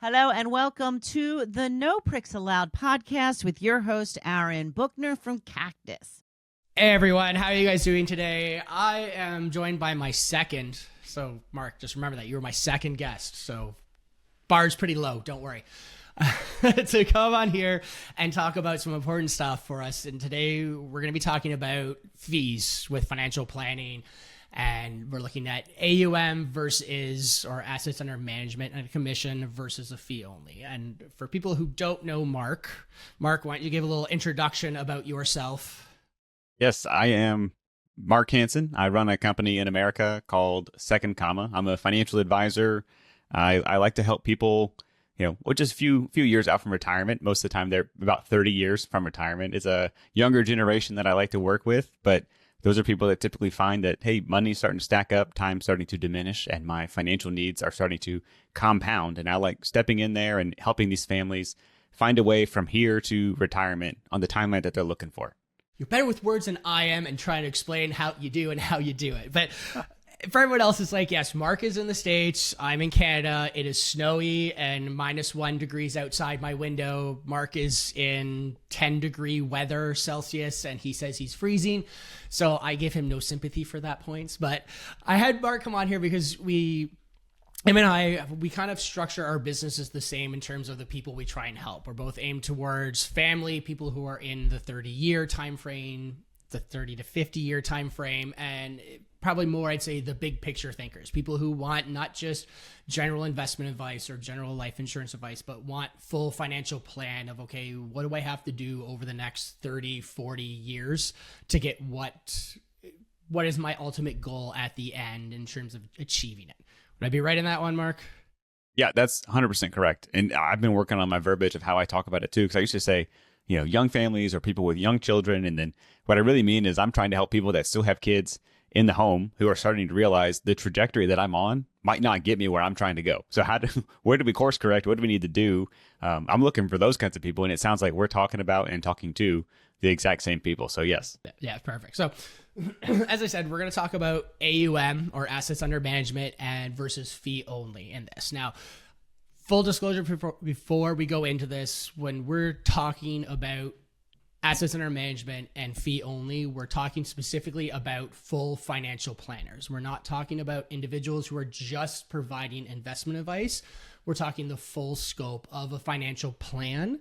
Hello and welcome to the No Pricks Allowed podcast with your host, Aaron Buchner from Cactus. Hey everyone, how are you guys doing today? I am joined by my second, so Mark, just remember that you were my second guest, so bar's pretty low, don't worry, to come on here and talk about some important stuff for us. And today we're going to be talking about fees with financial planning, and we're looking at AUM versus, or assets under management and commission versus a fee only. And for people who don't know Mark, why don't you give a little introduction about yourself? Yes, I am Mark Hansen. I run a company in America called Second Comma. I'm a financial advisor. I like to help people, we're just a few years out from retirement. Most of the time, they're about 30 years from retirement. It's a younger generation that I like to work with, but those are people that typically find that, hey, money's starting to stack up, time's starting to diminish, and my financial needs are starting to compound. And I like stepping in there and helping these families find a way from here to retirement on the timeline that they're looking for. You're better with words than I am and trying to explain how you do and how you do it. But for everyone else, it's like, yes, Mark is in the States. I'm in Canada. It is snowy and -1 degrees outside my window. Mark is in 10-degree weather Celsius, and he says he's freezing. So I give him no sympathy for that points. But I had Mark come on here because we kind of structure our businesses the same in terms of the people we try and help. We're both aimed towards family, people who are in the 30-year time frame, the 30 to 50-year time frame, and probably more, I'd say, the big picture thinkers, people who want not just general investment advice or general life insurance advice, but want full financial plan of, okay, what do I have to do over the next 30, 40 years to get what is my ultimate goal at the end in terms of achieving it? Would I be right in that one, Mark? Yeah, that's 100% correct. And I've been working on my verbiage of how I talk about it too, because I used to say, young families or people with young children. And then what I really mean is I'm trying to help people that still have kids in the home who are starting to realize the trajectory that I'm on might not get me where I'm trying to go. So where do we course correct? What do we need to do? I'm looking for those kinds of people. And it sounds like we're talking about and talking to the exact same people. So yes. Yeah, perfect. So as I said, we're going to talk about AUM, or assets under management, and versus fee only in this. Now, full disclosure before we go into this, when we're talking about assets under management and fee only, we're talking specifically about full financial planners. We're not talking about individuals who are just providing investment advice. We're talking the full scope of a financial plan,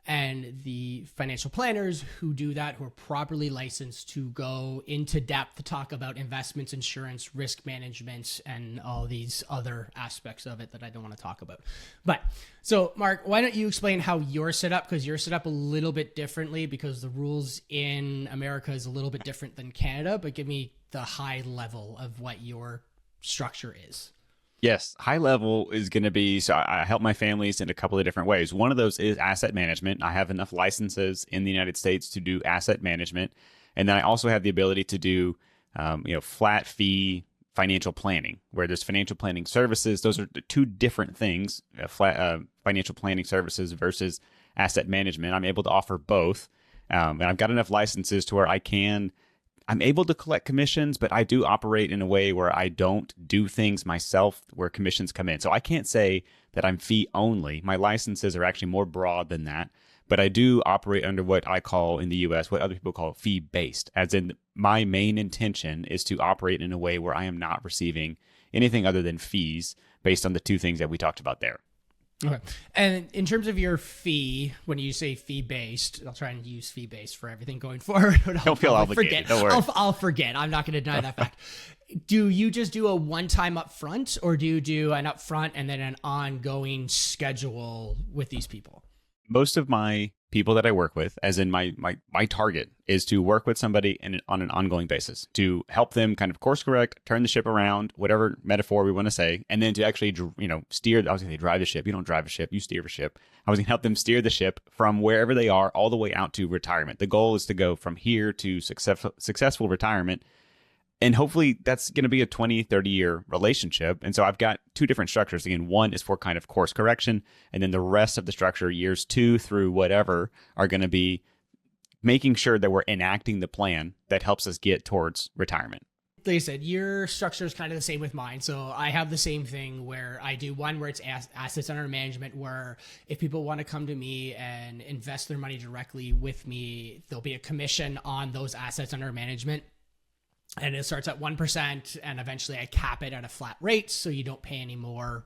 and the financial planners who do that, who are properly licensed to go into depth to talk about investments, insurance, risk management, and all these other aspects of it that I don't want to talk about. But so Mark, why don't you explain how you're set up? Because you're set up a little bit differently because the rules in America is a little bit different than Canada, but give me the high level of what your structure is. Yes, high level is going to be, so I help my families in a couple of different ways. One of those is asset management. I have enough licenses in the United States to do asset management. And then I also have the ability to do, flat fee financial planning, where there's financial planning services. Those are the two different things, financial planning services versus asset management. I'm able to offer both. And I've got enough licenses to where I'm able to collect commissions, but I do operate in a way where I don't do things myself where commissions come in. So I can't say that I'm fee only. My licenses are actually more broad than that, but I do operate under what I call in the US, what other people call fee based, as in my main intention is to operate in a way where I am not receiving anything other than fees based on the two things that we talked about there. Okay. And in terms of your fee, when you say fee-based, I'll try and use fee-based for everything going forward. Don't feel obligated. Don't worry. I'll forget. I'm not going to deny that fact. Do you just do a one-time upfront, or do you do an upfront and then an ongoing schedule with these people? Most of my people that I work with, as in my target, is to work with somebody on an ongoing basis, to help them kind of course correct, turn the ship around, whatever metaphor we want to say, and then to actually, steer. I was going to say drive the ship. You don't drive a ship, you steer a ship. I was going to help them steer the ship from wherever they are all the way out to retirement. The goal is to go from here to successful retirement. And hopefully that's going to be a 20, 30-year relationship. And so I've got two different structures. Again, one is for kind of course correction, and then the rest of the structure, years 2 through whatever, are going to be making sure that we're enacting the plan that helps us get towards retirement. like I said, your structure is kind of the same with mine. So I have the same thing where I do one where it's assets under management, where if people want to come to me and invest their money directly with me, there'll be a commission on those assets under management. And it starts at 1%, and eventually I cap it at a flat rate so you don't pay any more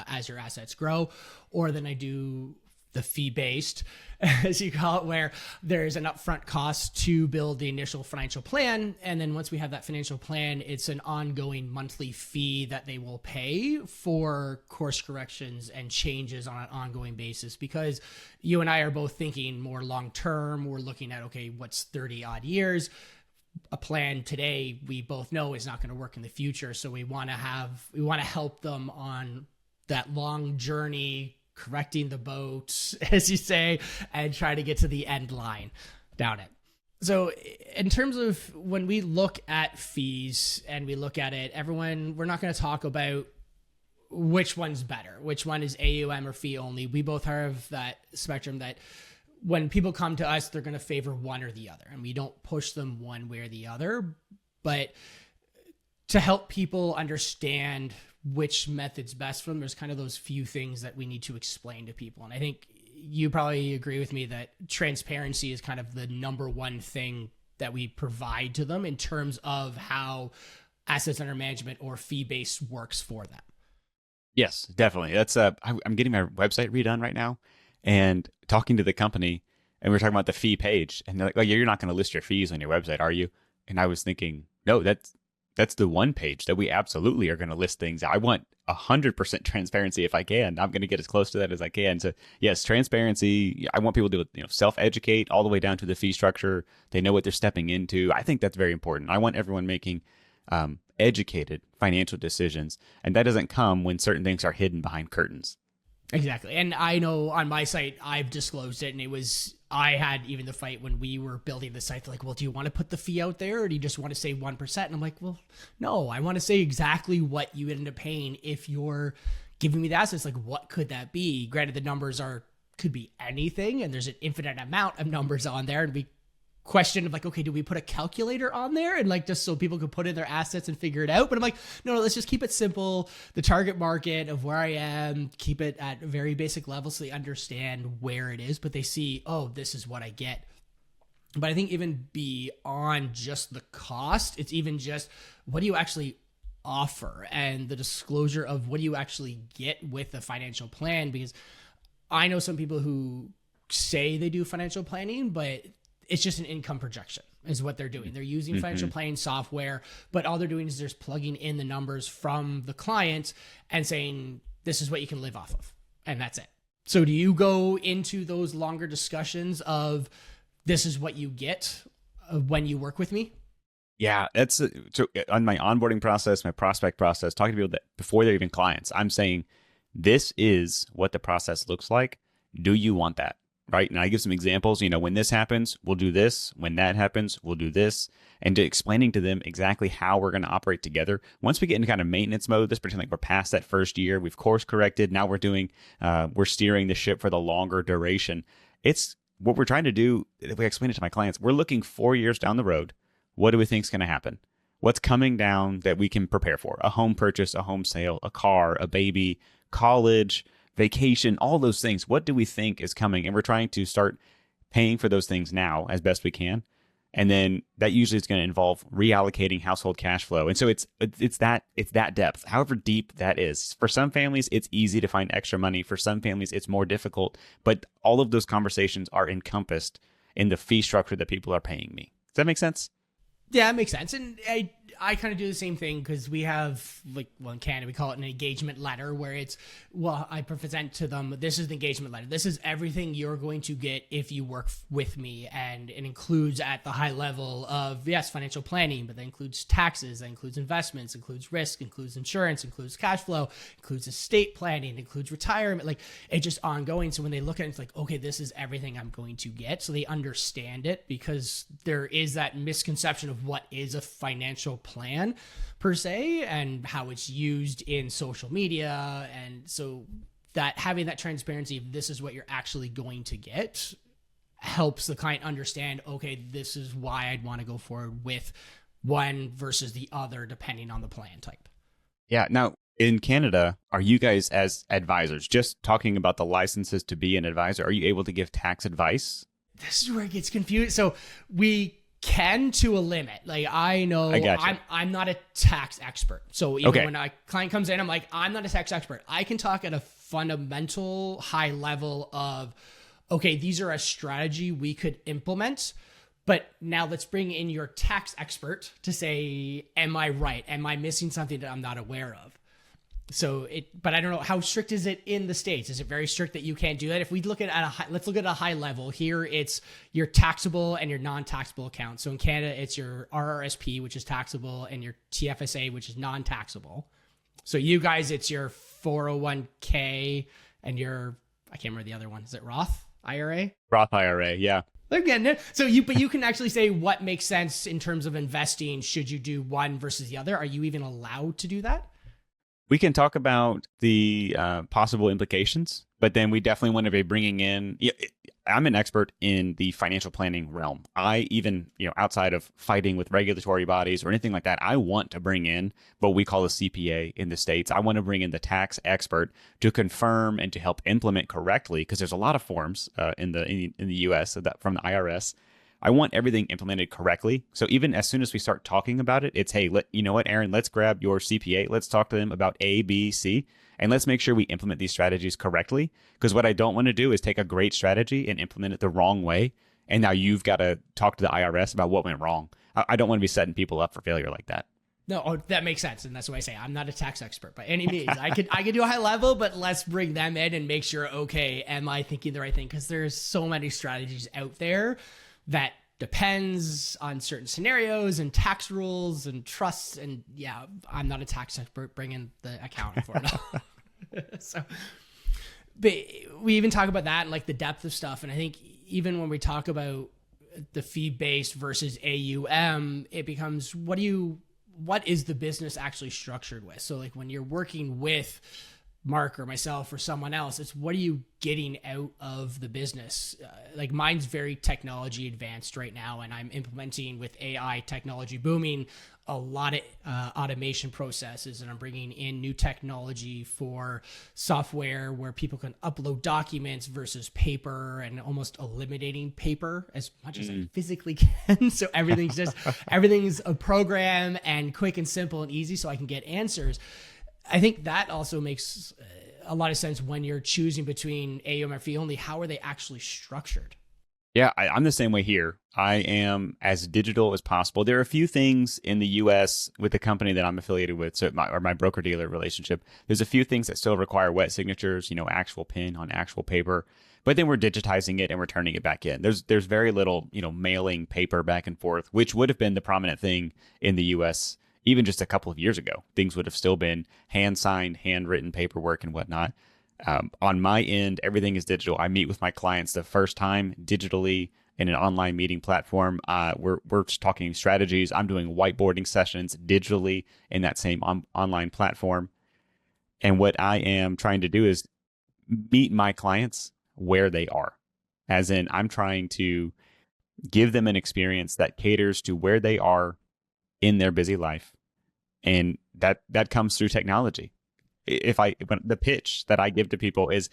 as your assets grow. Or then I do the fee-based, as you call it, where there's an upfront cost to build the initial financial plan. And then once we have that financial plan, it's an ongoing monthly fee that they will pay for course corrections and changes on an ongoing basis. Because you and I are both thinking more long-term. We're looking at, okay, what's 30 odd years? A plan today, we both know, is not going to work in the future. So we want to help them on that long journey, correcting the boat, as you say, and try to get to the end line down it. So in terms of when we look at fees and we look at it, we're not going to talk about which one's better, which one is AUM or fee only. We both have that spectrum that when people come to us, they're going to favor one or the other, and we don't push them one way or the other. But to help people understand which method's best for them, there's kind of those few things that we need to explain to people. And I think you probably agree with me that transparency is kind of the number one thing that we provide to them in terms of how assets under management or fee-based works for them. Yes, definitely. That's I'm getting my website redone right now, and talking to the company, and we're talking about the fee page, and they're like, "Oh, you're not going to list your fees on your website, are you?" And I was thinking, no, that's the one page that we absolutely are going to list things. I want 100% transparency if I can. I'm going to get as close to that as I can. So yes, transparency. I want people to self-educate all the way down to the fee structure. They know what they're stepping into. I think that's very important. I want everyone making educated financial decisions, and that doesn't come when certain things are hidden behind curtains. Exactly. And I know on my site, I've disclosed it, and I had even the fight when we were building the site. They're like, well, do you want to put the fee out there, or do you just want to say 1%? And I'm like, well, no, I want to say exactly what you end up paying if you're giving me the assets. Like, what could that be? Granted, the numbers could be anything, and there's an infinite amount of numbers on there, and we question of like, okay, do we put a calculator on there and like just so people could put in their assets and figure it out? But I'm like, no, let's just keep it simple. The target market of where I am, keep it at a very basic level so they understand where it is, but they see, oh, this is what I get. But I think even beyond just the cost, it's even just what do you actually offer and the disclosure of what do you actually get with the financial plan? Because I know some people who say they do financial planning, but it's just an income projection is what they're doing. They're using financial planning software, but all they're doing is just plugging in the numbers from the client and saying, this is what you can live off of. And that's it. So do you go into those longer discussions of this is what you get when you work with me? Yeah, that's so on my onboarding process, my prospect process, talking to people that before they're even clients, I'm saying, this is what the process looks like. Do you want that? Right. And I give some examples, when this happens, we'll do this. When that happens, we'll do this. And explaining to them exactly how we're going to operate together. Once we get into kind of maintenance mode, let's pretend like we're past that first year. We've course corrected. Now we're steering the ship for the longer duration. It's what we're trying to do. If we explain it to my clients, we're looking 4 years down the road. What do we think is going to happen? What's coming down that we can prepare for? A home purchase, a home sale, a car, a baby, college, vacation, all those things. What do we think is coming? And we're trying to start paying for those things now as best we can. And then that usually is going to involve reallocating household cash flow. And so it's that depth, however deep that is. For some families, it's easy to find extra money. For some families, it's more difficult. But all of those conversations are encompassed in the fee structure that people are paying me. Does that make sense? Yeah, it makes sense. And I kind of do the same thing because we have, in Canada, we call it an engagement letter where I present to them, this is the engagement letter. This is everything you're going to get if you work with me. And it includes at the high level of, yes, financial planning, but that includes taxes, that includes investments, includes risk, includes insurance, includes cash flow, includes estate planning, includes retirement. Like, it's just ongoing. So when they look at it, it's like, okay, this is everything I'm going to get. So they understand it because there is that misconception of what is a financial plan per se and how it's used in social media. And so that having that transparency of this is what you're actually going to get helps the client understand, okay, this is why I'd want to go forward with one versus the other depending on the plan type. Yeah. Now, in Canada, are you guys as advisors, just talking about the licenses to be an advisor, are you able to give tax advice? This is where it gets confused. So we can to a limit. Like I know I'm not a tax expert. So even when a client comes in, I'm like, I'm not a tax expert. I can talk at a fundamental high level of, okay, these are a strategy we could implement. But now let's bring in your tax expert to say, am I right? Am I missing something that I'm not aware of? But I don't know, how strict is it in the States? Is it very strict that you can't do that? If we look at let's look at a high level here, it's your taxable and your non-taxable accounts. So in Canada, it's your RRSP, which is taxable, and your TFSA, which is non-taxable. So you guys, it's your 401k and your, I can't remember the other one. Is it Roth IRA? Roth IRA, yeah. They're getting it. But you can actually say what makes sense in terms of investing. Should you do one versus the other? Are you even allowed to do that? We can talk about the possible implications, but then we definitely want to be bringing in. I'm an expert in the financial planning realm. I even, outside of fighting with regulatory bodies or anything like that, I want to bring in what we call a CPA in the States. I want to bring in the tax expert to confirm and to help implement correctly, because there's a lot of forms in the U.S. from the IRS. I want everything implemented correctly. So even as soon as we start talking about it, it's, hey, you know what, Aaron, let's grab your CPA. Let's talk to them about A, B, C, and let's make sure we implement these strategies correctly. Because what I don't want to do is take a great strategy and implement it the wrong way. And now you've got to talk to the IRS about what went wrong. I don't want to be setting people up for failure like that. No, that makes sense. And that's why I say I'm not a tax expert by any means. I could do a high level, but let's bring them in and make sure, okay, am I thinking the right thing? Because there's so many strategies out there that depends on certain scenarios and tax rules and trusts. And yeah, I'm not a tax expert. Bring in the accountant for it. So, but we even talk about that and like the depth of stuff. And I think even when we talk about the fee-based versus AUM, it becomes, what is the business actually structured with? So like when you're working with Mark or myself or someone else, it's what are you getting out of the business? Like mine's very technology advanced right now, and I'm implementing with AI technology booming a lot of automation processes, and I'm bringing in new technology for software where people can upload documents versus paper, and almost eliminating paper as much as I physically can. So everything's a program and quick and simple and easy, so I can get answers. I think that also makes a lot of sense when you're choosing between AUM and fee-only. How are they actually structured? Yeah, I'm the same way here. I am as digital as possible. There are a few things in the U.S. with the company that I'm affiliated with, so my broker-dealer relationship. There's a few things that still require wet signatures, actual pen on actual paper. But then we're digitizing it and we're turning it back in. There's very little, mailing paper back and forth, which would have been the prominent thing in the U.S. even just a couple of years ago. Things would have still been hand-signed, handwritten paperwork and whatnot. On my end, everything is digital. I meet with my clients the first time digitally in an online meeting platform. We're just talking strategies. I'm doing whiteboarding sessions digitally in that same online platform. And what I am trying to do is meet my clients where they are. As in, I'm trying to give them an experience that caters to where they are in their busy life. And that comes through technology. When the pitch that I give to people is,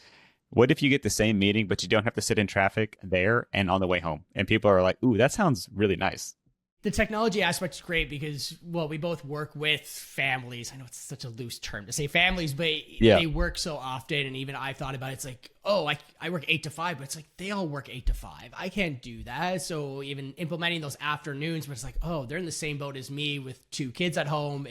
what if you get the same meeting, but you don't have to sit in traffic there and on the way home? And people are like, ooh, that sounds really nice. The technology aspect is great because, well, we both work with families. I know it's such a loose term to say families, but they work so often. And even I've thought about it. It's like, oh, I work 8 to 5, but it's like they all work 8 to 5. I can't do that. So even implementing those afternoons, but it's like, oh, they're in the same boat as me with 2 kids at home.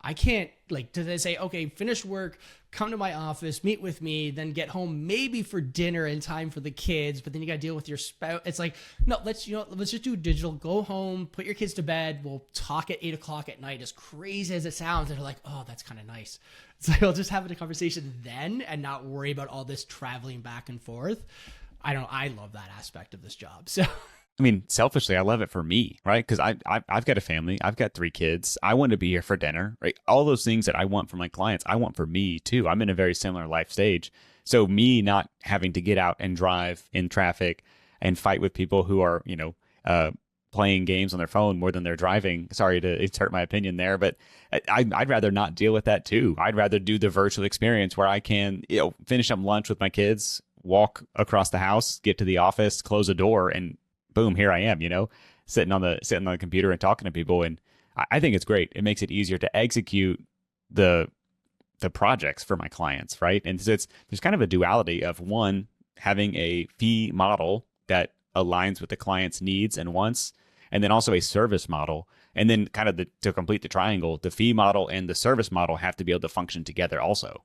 I can't, do they say, okay, finish work, come to my office, meet with me, then get home maybe for dinner in time for the kids, but then you got to deal with your spouse. It's like, no, let's just do digital, go home, put your kids to bed. We'll talk at 8 o'clock at night, as crazy as it sounds. And they're like, oh, that's kind of nice. It's like, I'll just have a conversation then and not worry about all this traveling back and forth. I love that aspect of this job. So I mean, selfishly, I love it for me, right? Because I've got a family. I've got 3 kids. I want to be here for dinner, right? All those things that I want for my clients, I want for me too. I'm in a very similar life stage. So me not having to get out and drive in traffic and fight with people who are, playing games on their phone more than they're driving. Sorry to insert my opinion there, but I'd rather not deal with that too. I'd rather do the virtual experience where I can, finish up lunch with my kids, walk across the house, get to the office, close a door, and boom, here I am, sitting on the computer and talking to people. And I think it's great. It makes it easier to execute the projects for my clients, right? And so there's kind of a duality of one, having a fee model that aligns with the client's needs and wants, and then also a service model. And then kind of to complete the triangle, the fee model and the service model have to be able to function together also.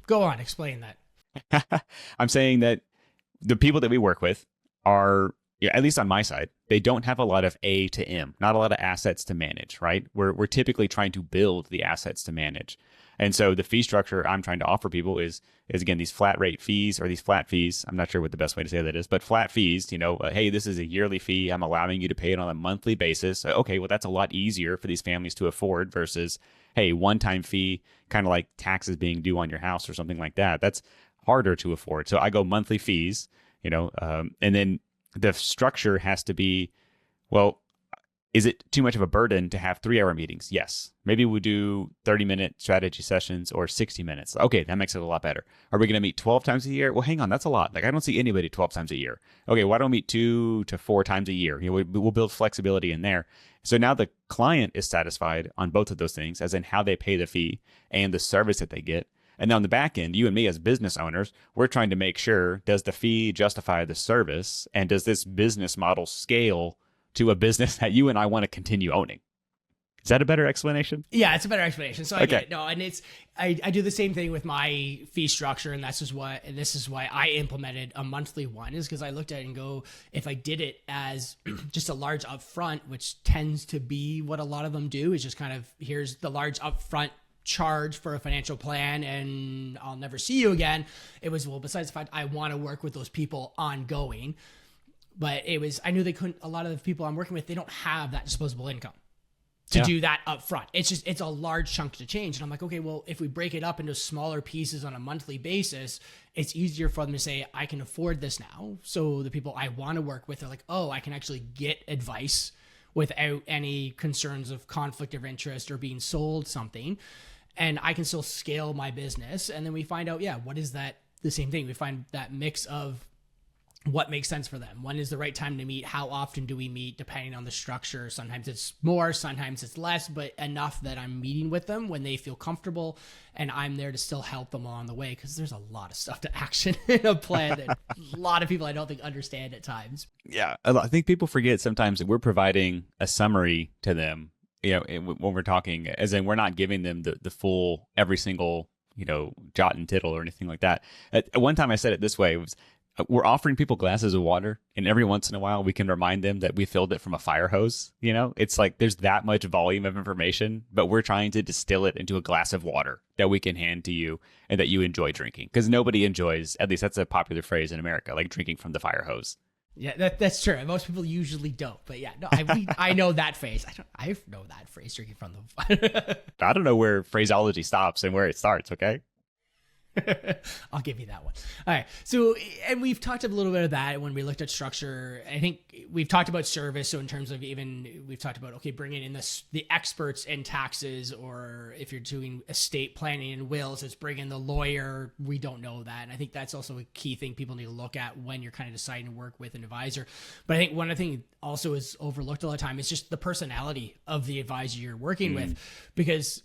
Go on, explain that. I'm saying that the people that we work with are, at least on my side, they don't have a lot of A to M, not a lot of assets to manage, right? We're typically trying to build the assets to manage. And so the fee structure I'm trying to offer people is again, these flat rate fees or these flat fees. I'm not sure what the best way to say that is, but flat fees, hey, this is a yearly fee. I'm allowing you to pay it on a monthly basis. Okay, well, that's a lot easier for these families to afford versus, hey, one-time fee, kind of like taxes being due on your house or something like that. That's harder to afford. So I go monthly fees, and then the structure has to be, well, is it too much of a burden to have 3-hour meetings? Yes. Maybe we'll do 30-minute strategy sessions or 60 minutes. Okay, that makes it a lot better. Are we going to meet 12 times a year? Well, hang on, that's a lot. Like, I don't see anybody 12 times a year. Okay, why don't we meet 2 to 4 times a year? We'll build flexibility in there. So now the client is satisfied on both of those things, as in how they pay the fee and the service that they get. And then on the back end, you and me as business owners, we're trying to make sure, does the fee justify the service? And does this business model scale to a business that you and I want to continue owning? Is that a better explanation? Yeah, it's a better explanation. So I Okay. get it. No, and I do the same thing with my fee structure, and this is why I implemented a monthly one, is because I looked at it and go, if I did it as just a large upfront, which tends to be what a lot of them do, is just kind of, here's the large upfront charge for a financial plan and I'll never see you again. It was, well, besides the fact I want to work with those people ongoing, but I knew they couldn't, a lot of the people I'm working with, they don't have that disposable income to do that up front. It's a large chunk to change. And I'm like, okay, well, if we break it up into smaller pieces on a monthly basis, it's easier for them to say, I can afford this now. So the people I want to work with are like, oh, I can actually get advice without any concerns of conflict of interest or being sold something. And I can still scale my business. And then we find out, what is that? The same thing. We find that mix of what makes sense for them. When is the right time to meet? How often do we meet? Depending on the structure. Sometimes it's more, sometimes it's less, but enough that I'm meeting with them when they feel comfortable and I'm there to still help them along the way. Because there's a lot of stuff to action in a plan that a lot of people I don't think understand at times. Yeah. I think people forget sometimes that we're providing a summary to them, when we're talking, as in we're not giving them the full, every single, jot and tittle or anything like that. At one time I said it this way, it was, we're offering people glasses of water, and every once in a while we can remind them that we filled it from a fire hose. It's like there's that much volume of information, but we're trying to distill it into a glass of water that we can hand to you and that you enjoy drinking. Because nobody enjoys, at least that's a popular phrase in America, like drinking from the fire hose. Yeah, that's true. Most people usually don't, but I know that phrase. I know that phrase, drinking from the. I don't know where phraseology stops and where it starts. Okay. I'll give you that one. All right. So, and we've talked a little bit of that when we looked at structure. I think we've talked about service. So in terms of we've talked about, okay, bringing in the experts in taxes, or if you're doing estate planning and wills, it's bringing the lawyer. We don't know that. And I think that's also a key thing people need to look at when you're kind of deciding to work with an advisor. But I think one of the things also is overlooked a lot of time is just the personality of the advisor you're working with, because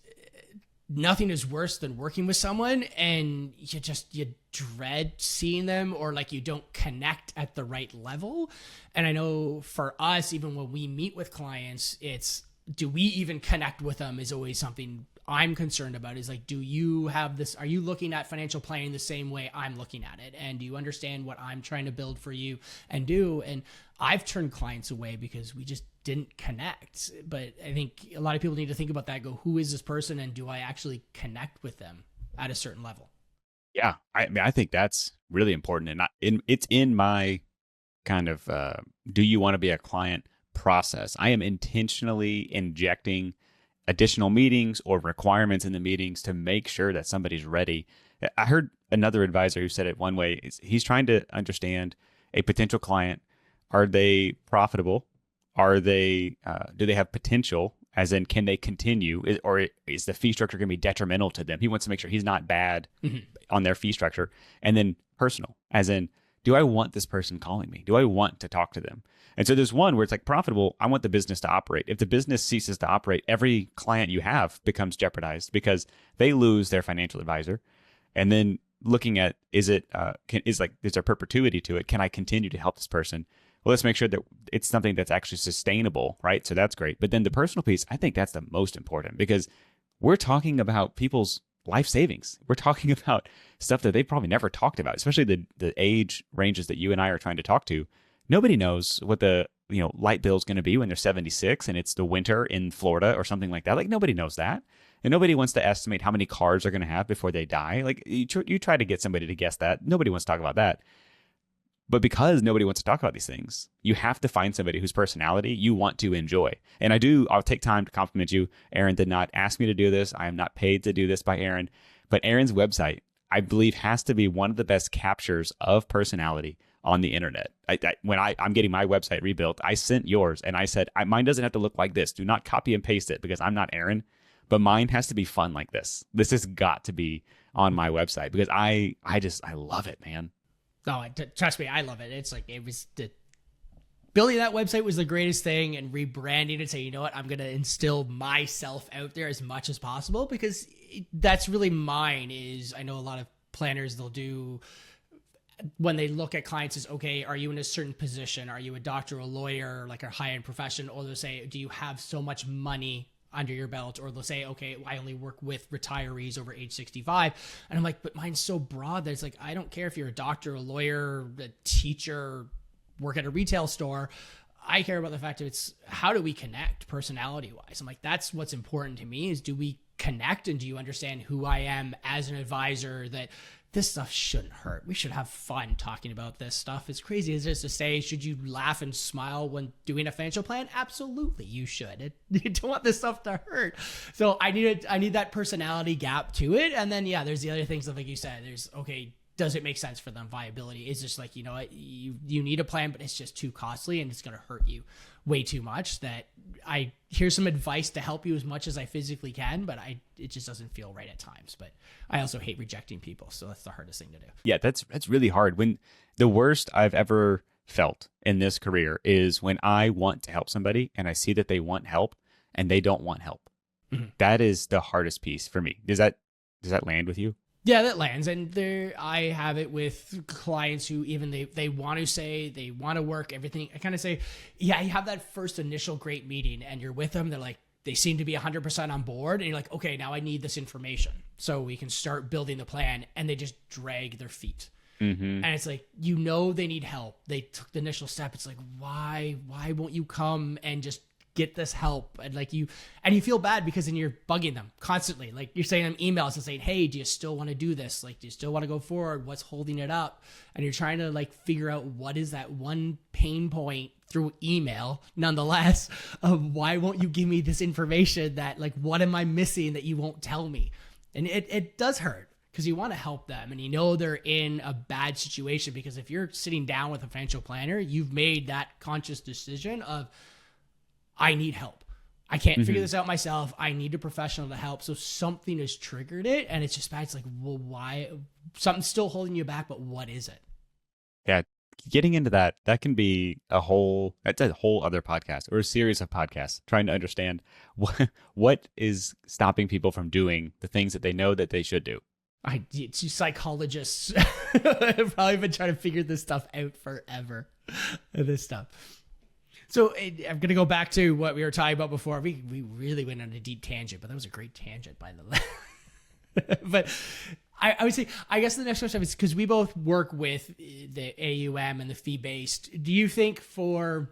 nothing is worse than working with someone and you dread seeing them, or like you don't connect at the right level. And I know for us, even when we meet with clients, it's, do we even connect with them is always something I'm concerned about. Is like, do you have this, are you looking at financial planning the same way I'm looking at it? And do you understand what I'm trying to build for you and do? And I've turned clients away because we just didn't connect. But I think a lot of people need to think about that, go, who is this person and do I actually connect with them at a certain level? Yeah. I think that's really important. And it's in my kind of, do you want to be a client process? I am intentionally injecting additional meetings or requirements in the meetings to make sure that somebody's ready. I heard another advisor who said it one way. He's trying to understand a potential client. Are they profitable? Are they, do they have potential? As in, can they continue? Or is the fee structure going to be detrimental to them? He wants to make sure he's not bad on their fee structure. And then personal, as in, do I want this person calling me? Do I want to talk to them? And so there's one where it's like profitable. I want the business to operate. If the business ceases to operate, every client you have becomes jeopardized because they lose their financial advisor. And then looking at, is there perpetuity to it? Can I continue to help this person? Well, let's make sure that it's something that's actually sustainable, right? So that's great. But then the personal piece, I think that's the most important because we're talking about people's life savings. We're talking about stuff that they've probably never talked about, especially the age ranges that you and I are trying to talk to. Nobody knows what the light bill is going to be when they're 76 and it's the winter in Florida or something like that. Like nobody knows that. And nobody wants to estimate how many cars they're going to have before they die. Like you try to get somebody to guess that. Nobody wants to talk about that. But because nobody wants to talk about these things, you have to find somebody whose personality you want to enjoy. And I'll take time to compliment you. Aaron did not ask me to do this. I am not paid to do this by Aaron. But Aaron's website, I believe, has to be one of the best captures of personality on the internet. When I'm getting my website rebuilt, I sent yours and I said, mine doesn't have to look like this. Do not copy and paste it because I'm not Aaron, but mine has to be fun like this. This has got to be on my website because I love it, man. No, trust me, I love it. It's like building that website was the greatest thing, and rebranding it. Say, you know what, I'm going to instill myself out there as much as possible because that's really mine. Is I know a lot of planners, they'll do when they look at clients is, okay, are you in a certain position? Are you a doctor, a lawyer, like a high-end profession? Or they'll say, do you have so much money under your belt? Or they'll say, okay, I only work with retirees over age 65. And I'm like, but mine's so broad that it's like, I don't care if you're a doctor, a lawyer, a teacher, work at a retail store. I care about the fact that it's how do we connect personality wise? I'm like, that's what's important to me is do we connect and do you understand who I am as an advisor, that this stuff shouldn't hurt. We should have fun talking about this stuff. As crazy as it is to say, should you laugh and smile when doing a financial plan? Absolutely, you should. You don't want this stuff to hurt. So I need that personality gap to it. And then, yeah, there's the other things that, like you said, there's, okay, does it make sense for them? Viability is just like, you know what, you need a plan, but it's just too costly and it's going to hurt you way too much that here's some advice to help you as much as I physically can, but it just doesn't feel right at times. But I also hate rejecting people. So that's the hardest thing to do. Yeah, that's really hard. When the worst I've ever felt in this career is when I want to help somebody and I see that they want help and they don't want help. Mm-hmm. That is the hardest piece for me. Does that land with you? Yeah, that lands. And I have it with clients who even they want to say, they want to work, everything. I kind of say, yeah, you have that first initial great meeting and you're with them. They're like, they seem to be 100% on board. And you're like, okay, now I need this information so we can start building the plan. And they just drag their feet. Mm-hmm. And it's like, you know, they need help. They took the initial step. It's like, why won't you come and just get this help? And like you feel bad because then you're bugging them constantly. Like you're sending them emails and saying, hey, do you still want to do this? Like, do you still want to go forward? What's holding it up? And you're trying to like figure out what is that one pain point through email, nonetheless, of why won't you give me this information that like, what am I missing that you won't tell me? And it does hurt because you want to help them and you know they're in a bad situation, because if you're sitting down with a financial planner, you've made that conscious decision of, I need help. I can't figure this out myself. I need a professional to help. So something has triggered it and it's just bad. It's like, well, why? Something's still holding you back, but what is it? Yeah. Getting into that can be that's a whole other podcast or a series of podcasts trying to understand what is stopping people from doing the things that they know that they should do. Psychologists have probably been trying to figure this stuff out forever. This stuff. So I'm going to go back to what we were talking about before. We really went on a deep tangent, but that was a great tangent, by the way. But I would say, I guess the next question is, because we both work with the AUM and the fee-based, do you think for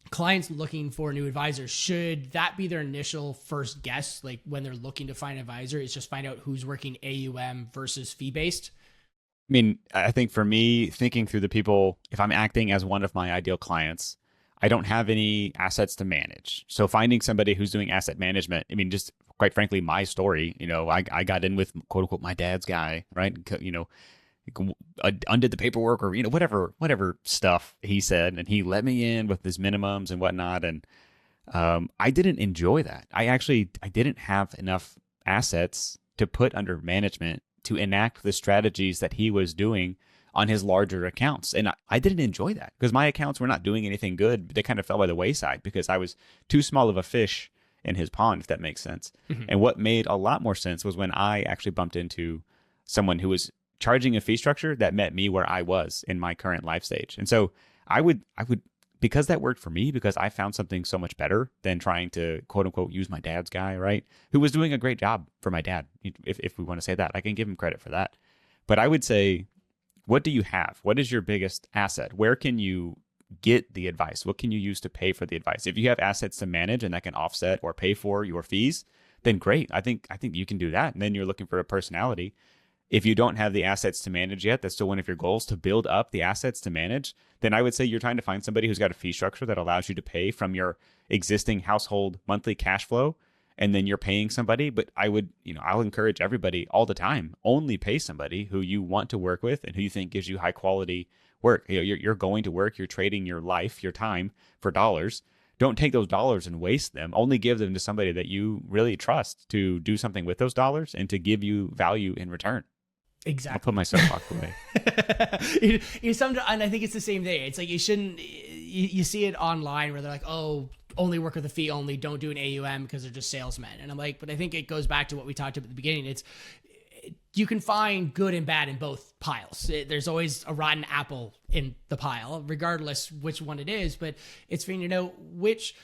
clients looking for a new advisor, should that be their initial first guess? Like when they're looking to find an advisor, is just find out who's working AUM versus fee-based? I mean, I think for me, thinking through the people, if I'm acting as one of my ideal clients, I don't have any assets to manage. So finding somebody who's doing asset management, I mean, just quite frankly, my story, you know, I got in with quote unquote my dad's guy, right? You know, undid the paperwork or, whatever stuff he said. And he let me in with his minimums and whatnot. And I didn't enjoy that. I didn't have enough assets to put under management to enact the strategies that he was doing on his larger accounts. And I didn't enjoy that because my accounts were not doing anything good. They kind of fell by the wayside because I was too small of a fish in his pond, if that makes sense. Mm-hmm. And what made a lot more sense was when I actually bumped into someone who was charging a fee structure that met me where I was in my current life stage. And so I would, because that worked for me, because I found something so much better than trying to quote unquote use my dad's guy, right? Who was doing a great job for my dad. If we want to say that, I can give him credit for that. But I would say, what do you have? What is your biggest asset? Where can you get the advice? What can you use to pay for the advice? If you have assets to manage and that can offset or pay for your fees, then great. I think you can do that. And then you're looking for a personality. If you don't have the assets to manage yet, that's still one of your goals, to build up the assets to manage, then I would say you're trying to find somebody who's got a fee structure that allows you to pay from your existing household monthly cash flow, and then you're paying somebody. But I'll encourage everybody all the time, only pay somebody who you want to work with and who you think gives you high quality work. You're going to work, you're trading your life, your time for dollars. Don't take those dollars and waste them. Only give them to somebody that you really trust to do something with those dollars and to give you value in return. Exactly. I'll put my soapbox away. And I think it's the same thing. It's like you shouldn't. You see it online where they're like, "Oh, only work with a fee only. Don't do an AUM because they're just salesmen." And I'm like, but I think it goes back to what we talked about at the beginning. You can find good and bad in both piles. There's always a rotten apple in the pile, regardless which one it is. But it's figuring out which.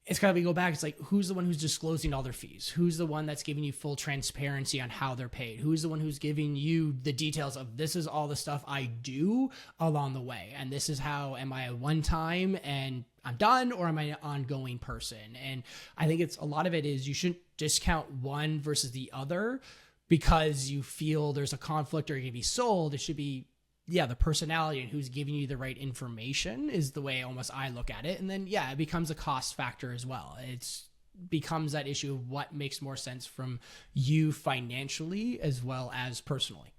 It's kind of, we go back, it's like, who's the one who's disclosing all their fees? Who's the one that's giving you full transparency on how they're paid? Who's the one who's giving you the details of, this is all the stuff I do along the way, and this is how, am I a one time and I'm done, or am I an ongoing person? And I think a lot of it is you shouldn't discount one versus the other because you feel there's a conflict or you're going to be sold. It should be, the personality and who's giving you the right information is the way almost I look at it. And then, it becomes a cost factor as well. It's becomes that issue of what makes more sense from you financially as well as personally.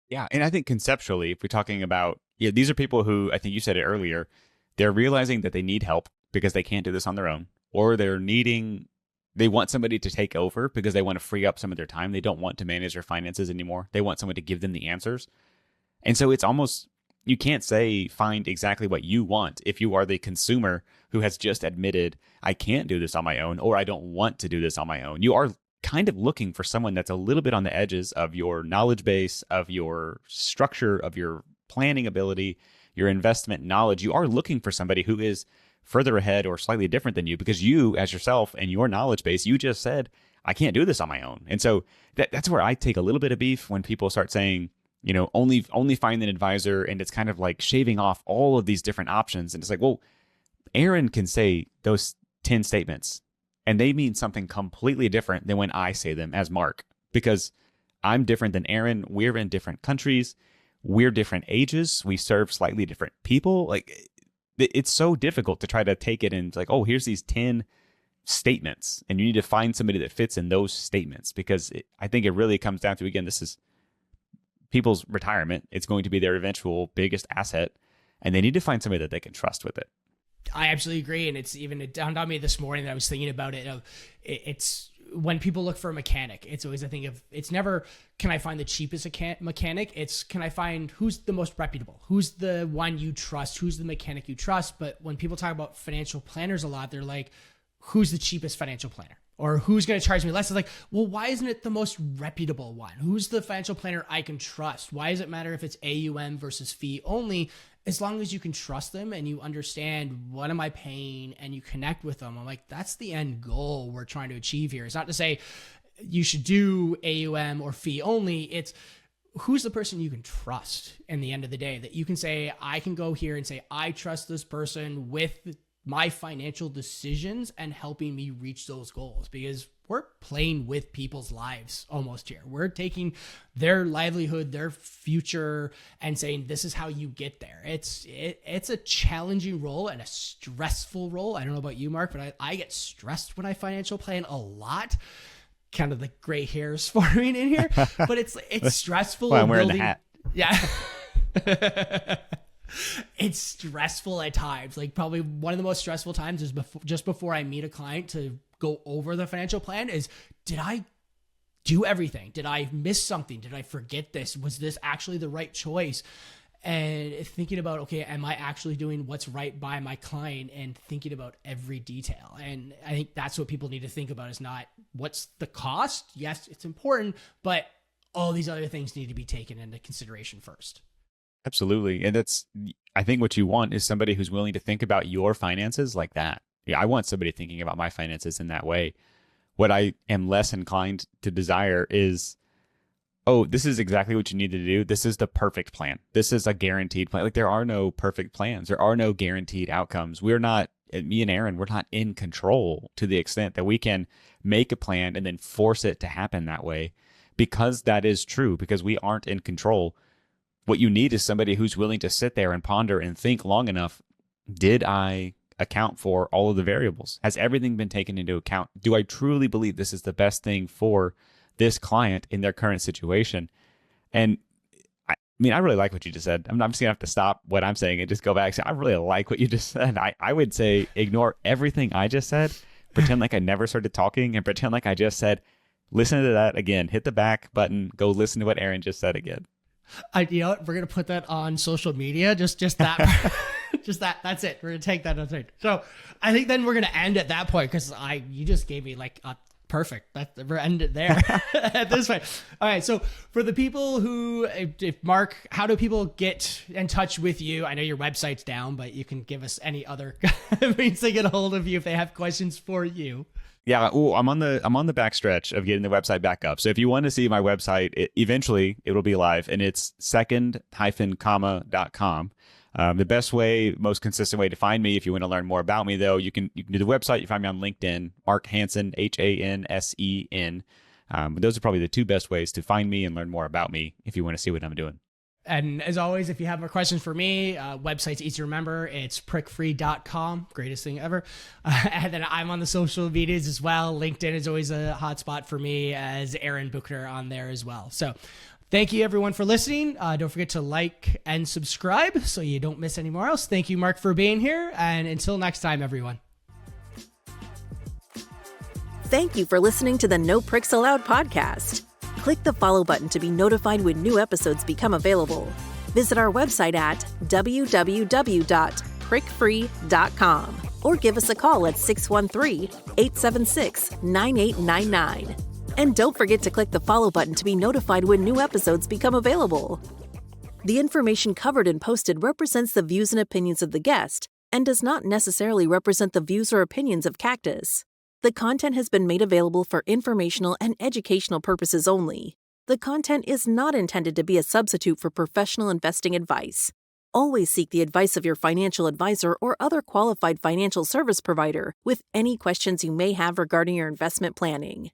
Yeah. And I think conceptually, if we're talking about, these are people who, I think you said it earlier, they're realizing that they need help because they can't do this on their own, or they want somebody to take over because they want to free up some of their time. They don't want to manage their finances anymore. They want someone to give them the answers. And so it's almost, you can't say find exactly what you want if you are the consumer who has just admitted, I can't do this on my own, or I don't want to do this on my own. You are kind of looking for someone that's a little bit on the edges of your knowledge base, of your structure, of your planning ability, your investment knowledge. You are looking for somebody who is further ahead or slightly different than you, because you, as yourself and your knowledge base, you just said, I can't do this on my own. And so that's where I take a little bit of beef when people start saying, only find an advisor, and it's kind of like shaving off all of these different options. And it's like, well, Aaron can say those 10 statements and they mean something completely different than when I say them as Mark, because I'm different than Aaron. We're in different countries. We're different ages. We serve slightly different people. Like, it's so difficult to try to take it and it's like, oh, here's these 10 statements, and you need to find somebody that fits in those statements, because I think it really comes down to, again, this is people's retirement. It's going to be their eventual biggest asset, and they need to find somebody that they can trust with it. I absolutely agree. And it dawned on me this morning that I was thinking about it. It's when people look for a mechanic, it's always a thing of, it's never, can I find the cheapest mechanic? It's, can I find who's the most reputable? Who's the one you trust? Who's the mechanic you trust? But when people talk about financial planners a lot, they're like, who's the cheapest financial planner? Or who's going to charge me less? It's like, well, why isn't it the most reputable one? Who's the financial planner I can trust? Why does it matter if it's AUM versus fee only? As long as you can trust them and you understand what am I paying and you connect with them. I'm like, that's the end goal we're trying to achieve here. It's not to say you should do AUM or fee only. It's who's the person you can trust in the end of the day, that you can say, I can go here and say, I trust this person with my financial decisions and helping me reach those goals, because we're playing with people's lives almost here. We're taking their livelihood, their future, and saying, this is how you get there. It's a challenging role and a stressful role. I don't know about you, Mark, but I get stressed when I financial plan a lot. Kind of the gray hairs forming in here, but it's stressful. Well, I'm wearing the hat. Yeah. It's stressful at times. Like probably one of the most stressful times is just before I meet a client to go over the financial plan is, did I do everything? Did I miss something? Did I forget this? Was this actually the right choice? And thinking about, okay, am I actually doing what's right by my client, and thinking about every detail. And I think that's what people need to think about, is not what's the cost. Yes, it's important, but all these other things need to be taken into consideration first. Absolutely. And I think what you want is somebody who's willing to think about your finances like that. Yeah, I want somebody thinking about my finances in that way. What I am less inclined to desire is, oh, this is exactly what you need to do. This is the perfect plan. This is a guaranteed plan. Like, there are no perfect plans. There are no guaranteed outcomes. Me and Aaron, we're not in control to the extent that we can make a plan and then force it to happen that way, because that is true, because we aren't in control. What you need is somebody who's willing to sit there and ponder and think long enough. Did I account for all of the variables? Has everything been taken into account? Do I truly believe this is the best thing for this client in their current situation? And I mean, I really like what you just said. I'm just going to have to stop what I'm saying and just go back and say, I really like what you just said. I would say ignore everything I just said, pretend like I never started talking, and pretend like I just said, listen to that again, hit the back button, go listen to what Aaron just said again. You know what? We're going to put that on social media. Just that, that's it. We're going to take that. So I think then we're going to end at that point, because you just gave me like a perfect. We're ended there at this point. All right. So for the people who, if Mark, how do people get in touch with you? I know your website's down, but you can give us any other means to get a hold of you if they have questions for you. Yeah, I'm on the backstretch of getting the website back up. So if you want to see my website, eventually it'll be live, and it's second-comma.com. The best way, most consistent way to find me, if you want to learn more about me, though, you can do the website. You find me on LinkedIn, Mark Hansen, Hansen. Those are probably the two best ways to find me and learn more about me if you want to see what I'm doing. And as always, if you have more questions for me, website's easy to remember. It's prickfree.com. Greatest thing ever. And then I'm on the social medias as well. LinkedIn is always a hot spot for me, as Aaron Buchner on there as well. So thank you, everyone, for listening. Don't forget to like and subscribe so you don't miss any more else. Thank you, Mark, for being here. And until next time, everyone. Thank you for listening to the No Pricks Allowed podcast. Click the follow button to be notified when new episodes become available. Visit our website at www.prickfree.com or give us a call at 613-876-9899. And don't forget to click the follow button to be notified when new episodes become available. The information covered and posted represents the views and opinions of the guest and does not necessarily represent the views or opinions of Cactus. The content has been made available for informational and educational purposes only. The content is not intended to be a substitute for professional investing advice. Always seek the advice of your financial advisor or other qualified financial service provider with any questions you may have regarding your investment planning.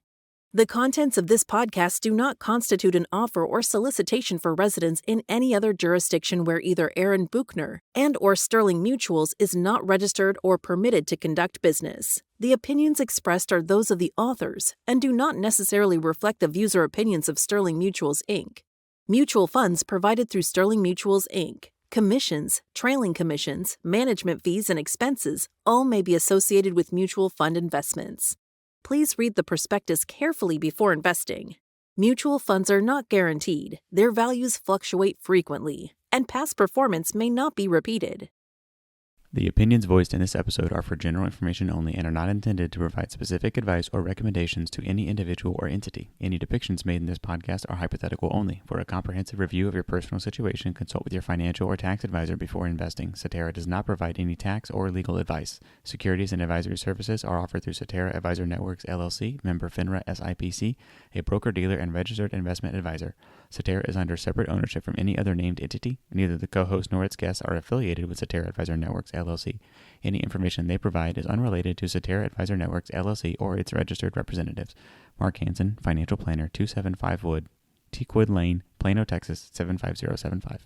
The contents of this podcast do not constitute an offer or solicitation for residence in any other jurisdiction where either Aaron Buchner and/or Sterling Mutuals is not registered or permitted to conduct business. The opinions expressed are those of the authors and do not necessarily reflect the views or opinions of Sterling Mutuals, Inc. Mutual funds provided through Sterling Mutuals, Inc. Commissions, trailing commissions, management fees, and expenses all may be associated with mutual fund investments. Please read the prospectus carefully before investing. Mutual funds are not guaranteed, their values fluctuate frequently, and past performance may not be repeated. The opinions voiced in this episode are for general information only and are not intended to provide specific advice or recommendations to any individual or entity. Any depictions made in this podcast are hypothetical only. For a comprehensive review of your personal situation, consult with your financial or tax advisor before investing. Cetera does not provide any tax or legal advice. Securities and advisory services are offered through Cetera Advisor Networks, LLC, member FINRA SIPC, a broker-dealer and registered investment advisor. Cetera is under separate ownership from any other named entity. Neither the co-host nor its guests are affiliated with Cetera Advisor Networks, LLC. Any information they provide is unrelated to Cetera Advisor Networks, LLC, or its registered representatives. Mark Hansen, Financial Planner, 275 Wood, Teakwood Lane, Plano, Texas, 75075.